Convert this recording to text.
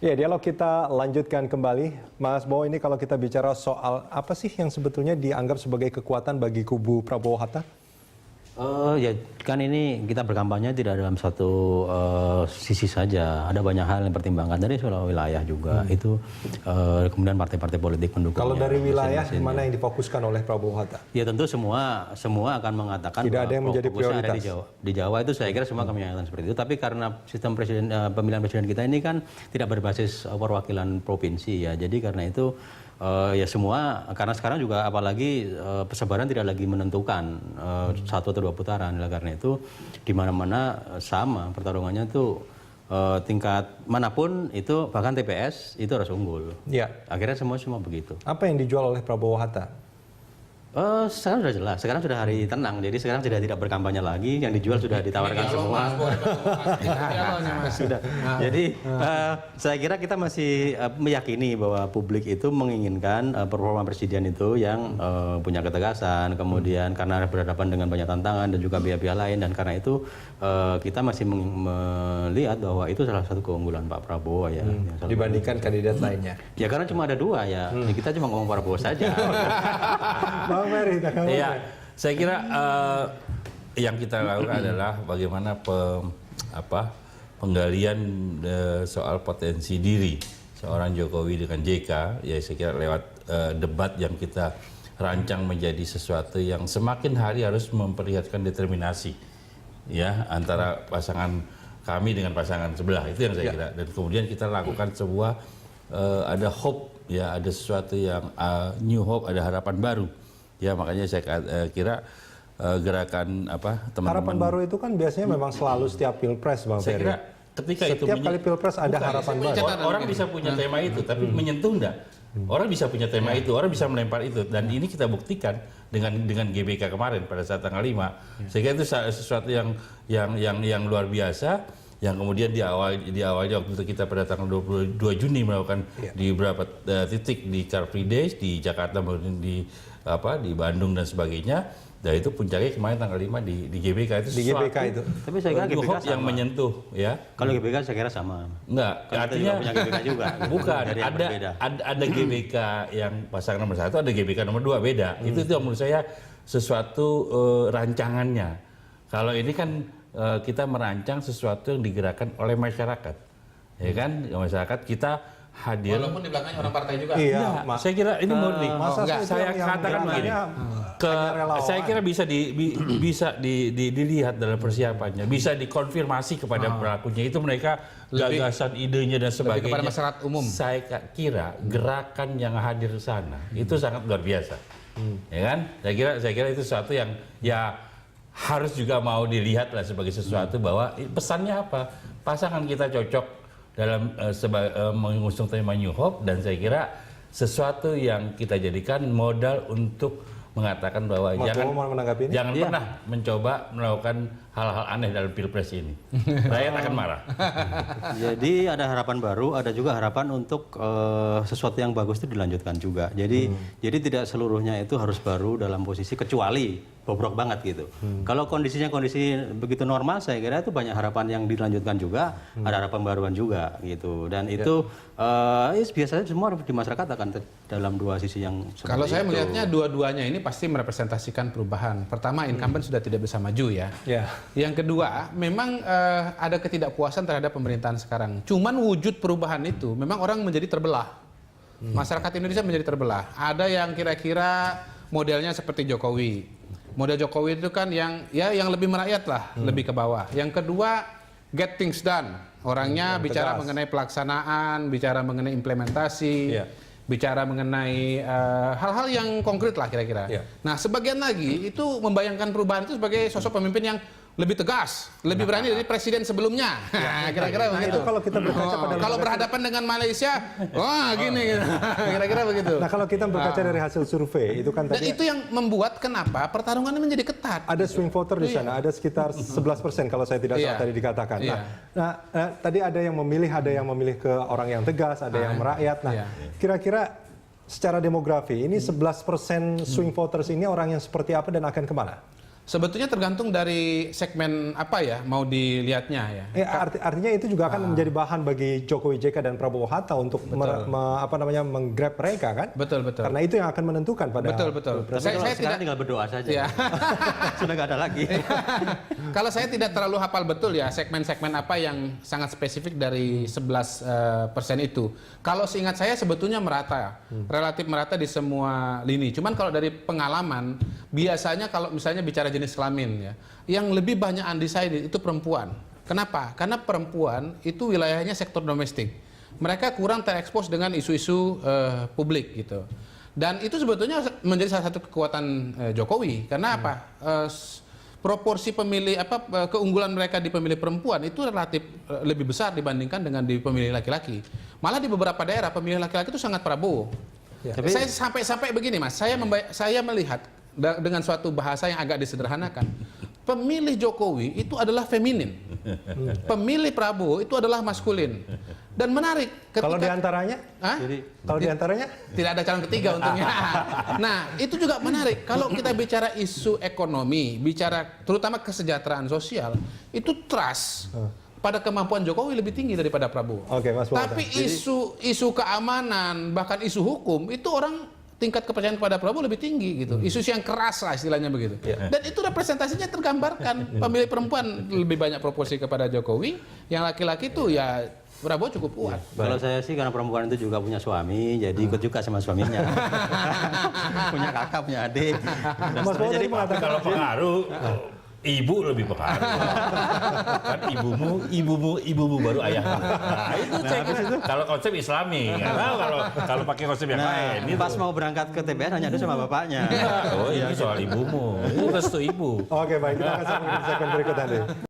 Ya, dialog kita lanjutkan kembali. Mas Bowo, ini kalau kita bicara soal apa sih yang sebetulnya dianggap sebagai kekuatan bagi kubu Prabowo Hatta? Ya kan ini kita berkampanye tidak dalam satu sisi saja, ada banyak hal yang dipertimbangkan dari soal wilayah juga itu kemudian partai-partai politik pendukungnya. Kalau dari wilayah mana yang difokuskan oleh Prabowo Hatta? Ya tentu semua akan mengatakan tidak ada yang menjadi prioritas. Ada di Jawa itu saya kira semua akan menyatakan seperti itu. Tapi karena sistem pemilihan presiden kita ini kan tidak berbasis perwakilan provinsi ya, jadi karena itu ya semua, karena sekarang juga apalagi persebaran tidak lagi menentukan satu atau dua putaran, karena itu di mana-mana sama pertarungannya tuh tingkat manapun itu, bahkan TPS itu harus unggul. Ya. Akhirnya semua begitu. Apa yang dijual oleh Prabowo Hatta? Sekarang sudah jelas, sekarang sudah hari tenang, jadi sekarang sudah tidak berkampanye lagi, yang dijual sudah ditawarkan semua. Sudah. Jadi saya kira kita masih meyakini bahwa publik itu menginginkan performa presiden itu yang punya ketegasan, kemudian karena berhadapan dengan banyak tantangan dan juga pihak-pihak lain, dan karena itu kita masih melihat bahwa itu salah satu keunggulan Pak Prabowo ya. Dibandingkan kandidat lainnya. Ya karena cuma ada dua ya, kita cuma ngomong Prabowo saja. Iya, saya kira yang kita lakukan adalah bagaimana penggalian soal potensi diri seorang Jokowi dengan JK. Ya saya kira lewat debat yang kita rancang menjadi sesuatu yang semakin hari harus memperlihatkan determinasi ya antara pasangan kami dengan pasangan sebelah, itu yang saya kira. Dan kemudian kita lakukan sebuah ada hope ya, ada sesuatu yang new hope, ada harapan baru. Ya makanya saya kira gerakan teman-teman. Harapan baru itu kan biasanya memang selalu setiap pilpres, Bang Ferry. Saya kira ketika setiap kali pilpres ada harapan baru. Orang bisa punya tema itu, tapi menyentuh enggak? Orang bisa punya tema itu, orang bisa melempar itu, dan ini kita buktikan dengan GBK kemarin pada saat tanggal 5. Saya kira itu sesuatu yang luar biasa. Yang kemudian di awalnya waktu itu kita pada tanggal 22 Juni melakukan di beberapa titik di Car Free Days di Jakarta, di Bandung dan sebagainya. Dan itu puncaknya kemarin tanggal 5 di GBK itu. Di GBK itu. Tapi saya kira GBK sama. Yang menyentuh ya. Kalau GBK saya kira sama. Enggak, artinya punya GBK juga. Bukan, ada GBK yang pasangan nomor 1, ada GBK nomor 2 beda. Itu menurut saya sesuatu rancangannya. Kalau ini kan kita merancang sesuatu yang digerakkan oleh masyarakat, ya kan? Masyarakat kita hadir. Walaupun di belakangnya orang partai juga. Iya, saya kira ini murni. yang Saya katakan begini. Saya kira bisa dilihat dalam persiapannya, bisa dikonfirmasi kepada pelakunya. Itu mereka gagasan, idenya dan sebagainya. Kepada masyarakat umum. Saya kira gerakan yang hadir di sana itu sangat luar biasa, ya kan? Saya kira itu sesuatu yang ya harus juga mau dilihat lah sebagai sesuatu bahwa pesannya apa, pasangan kita cocok dalam mengusung tema New Hope, dan saya kira sesuatu yang kita jadikan modal untuk mengatakan bahwa jangan pernah mencoba melakukan hal-hal aneh dalam pilpres ini. Rakyat akan marah. Jadi ada harapan baru, ada juga harapan untuk sesuatu yang bagus itu dilanjutkan juga. Jadi tidak seluruhnya itu harus baru dalam posisi kecuali bobrok banget gitu. Kalau kondisi begitu normal, saya kira itu banyak harapan yang dilanjutkan juga, ada harapan baruan juga gitu. Dan itu biasanya semua di masyarakat akan dalam dua sisi yang seperti Kalau saya itu. melihatnya dua-duanya ini pasti merepresentasikan perubahan. Pertama, incumbent sudah tidak bisa maju ya. Yang kedua, memang ada ketidakpuasan terhadap pemerintahan sekarang. Cuman wujud perubahan itu memang orang menjadi terbelah. Masyarakat Indonesia menjadi terbelah. Ada yang kira-kira modelnya seperti Jokowi. Model Jokowi itu kan yang lebih merakyat lah, lebih ke bawah. Yang kedua, get things done. Orangnya bicara mengenai pelaksanaan, bicara mengenai implementasi, bicara mengenai hal-hal yang konkret lah kira-kira. Nah, sebagian lagi itu membayangkan perubahan itu sebagai sosok pemimpin yang lebih tegas, lebih berani dari presiden sebelumnya. Kira-kira begitu. Itu kalau kita berkaca pada kalau berhadapan dengan Malaysia, wah gini. Kira-kira begitu. Nah, kalau kita berkaca dari hasil survei, itu kan Dan tadi itu yang membuat kenapa pertarungannya menjadi ketat. ada swing voter di sana, ada sekitar 11% kalau saya tidak salah tadi dikatakan. Tadi ada yang memilih ke orang yang tegas, ada yang merakyat. Nah, kira-kira secara demografi ini 11% swing voters ini orang yang seperti apa dan akan kemana? Sebetulnya tergantung dari segmen apa ya mau dilihatnya ya. Artinya itu juga akan menjadi bahan bagi Jokowi JK dan Prabowo Hatta untuk menggrab mereka kan? Betul. Karena itu yang akan menentukan pada. Betul. Saya tidak tinggal berdoa saja. Ya. Sudah nggak ada lagi. Kalau saya tidak terlalu hafal betul ya segmen-segmen apa yang sangat spesifik dari 11% itu. Kalau seingat saya sebetulnya merata, relatif merata di semua lini. Cuman kalau dari pengalaman biasanya kalau misalnya bicara jenis kelamin ya, yang lebih banyak undecided itu perempuan. Kenapa? Karena perempuan itu wilayahnya sektor domestik. Mereka kurang terekspos dengan isu-isu publik gitu. Dan itu sebetulnya menjadi salah satu kekuatan Jokowi. Karena apa? Proporsi pemilih keunggulan mereka di pemilih perempuan itu relatif lebih besar dibandingkan dengan di pemilih laki-laki. Malah di beberapa daerah pemilih laki-laki itu sangat Prabowo. Ya. Tapi saya sampai begini Mas, saya melihat dengan suatu bahasa yang agak disederhanakan, pemilih Jokowi itu adalah feminin, pemilih Prabowo itu adalah maskulin. Dan menarik kalau diantaranya, tidak ada calon ketiga untungnya. Nah itu juga menarik kalau kita bicara isu ekonomi, bicara terutama kesejahteraan sosial, itu trust pada kemampuan Jokowi lebih tinggi daripada Prabowo. Oke, Mas Bowo. Tapi isu keamanan bahkan isu hukum itu orang tingkat kepercayaan kepada Prabowo lebih tinggi gitu. Isu yang keras lah istilahnya begitu. Dan itu representasinya tergambarkan. Pemilih perempuan lebih banyak proporsi kepada Jokowi, yang laki-laki itu ya Prabowo cukup kuat. Kalau saya sih karena perempuan itu juga punya suami, jadi ikut juga sama suaminya. Punya kakak, punya adik. Mas Bowo jadi mengatakan kalau pengaruh ibu lebih pengaruh. Kan ibumu baru ayahmu. Nah, itu kalau konsep Islami. Kalau pakai konsep yang lain. Pas mau berangkat ke TPS hanya ada sama bapaknya. Oh, ini soal ibumu. Itu restu ibu. Oke, baik, kita akan sampai di segmen berikut nanti.